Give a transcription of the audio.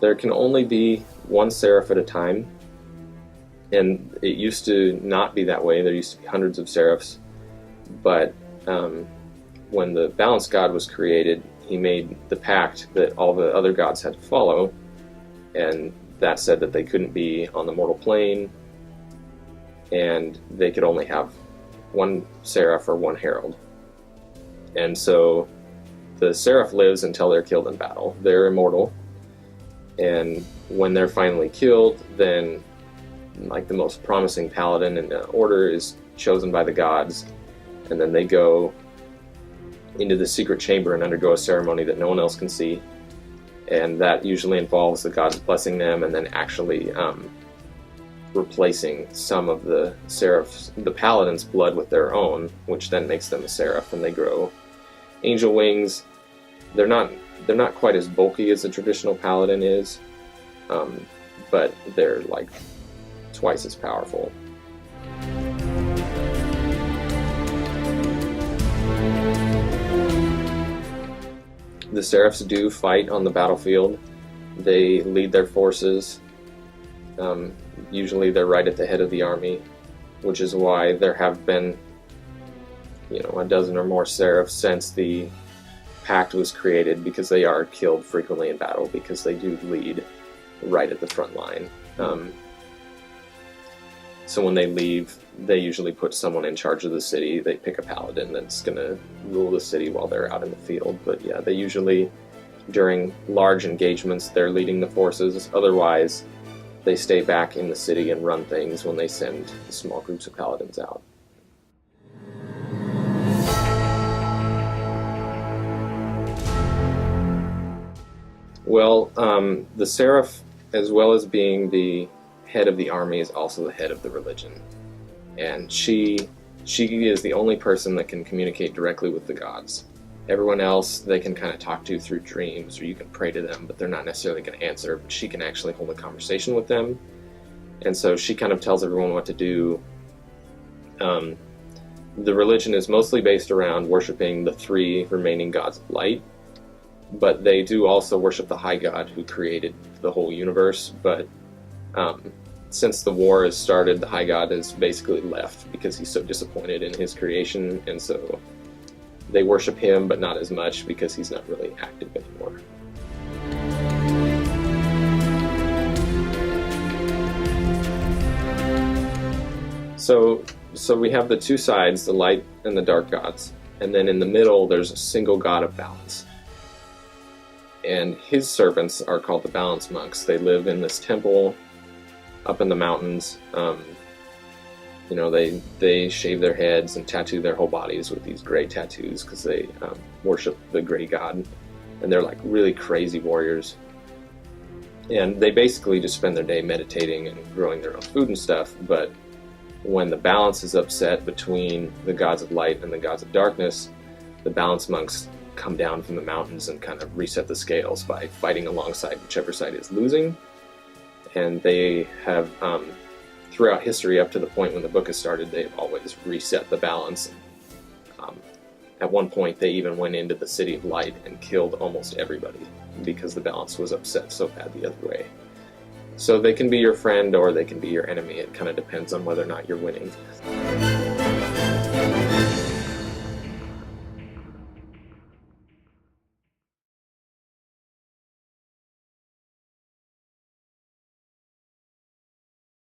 there can only be one seraph at a time, and it used to not be that way. There used to be hundreds of seraphs, but when the balanced God was created, he made the pact that all the other gods had to follow, and that said that they couldn't be on the mortal plane, and they could only have one seraph or one herald. And so the seraph lives until they're killed in battle. They're immortal, and when they're finally killed, then like the most promising paladin in the order is chosen by the gods, and then they go into the secret chamber and undergo a ceremony that no one else can see, and that usually involves the gods blessing them and then actually replacing some of the seraphs, the paladin's blood, with their own, which then makes them a seraph, and they grow angel wings. They're not quite as bulky as a traditional paladin is, but they're like twice as powerful. The seraphs do fight on the battlefield. They lead their forces. Usually they're right at the head of the army, which is why there have been, a dozen or more seraphs since the pact was created, because they are killed frequently in battle because they do lead right at the front line. So when they leave, they usually put someone in charge of the city. They pick a paladin that's going to rule the city while they're out in the field. But yeah, they usually, during large engagements, they're leading the forces. Otherwise, they stay back in the city and run things when they send small groups of paladins out. Well, the seraph, as well as being the head of the army, is also the head of the religion. And she is the only person that can communicate directly with the gods. Everyone else they can kind of talk to through dreams, or you can pray to them, but they're not necessarily going to answer. But she can actually hold a conversation with them. And so she kind of tells everyone what to do. The religion is mostly based around worshiping the three remaining gods of light, but they do also worship the high god who created the whole universe. But since the war has started, the high god has basically left because he's so disappointed in his creation, and so they worship him, but not as much because he's not really active anymore. So we have the two sides, the light and the dark gods, and then in the middle there's a single god of balance. And his servants are called the balance monks. They live in this temple up in the mountains. They shave their heads and tattoo their whole bodies with these gray tattoos because they worship the gray god, and they're like really crazy warriors. And they basically just spend their day meditating and growing their own food and stuff. But when the balance is upset between the gods of light and the gods of darkness, the balance monks come down from the mountains and kind of reset the scales by fighting alongside whichever side is losing. And they have, throughout history up to the point when the book has started, they've always reset the balance. At one point they even went into the City of Light and killed almost everybody because the balance was upset so bad the other way. So they can be your friend or they can be your enemy. It kind of depends on whether or not you're winning.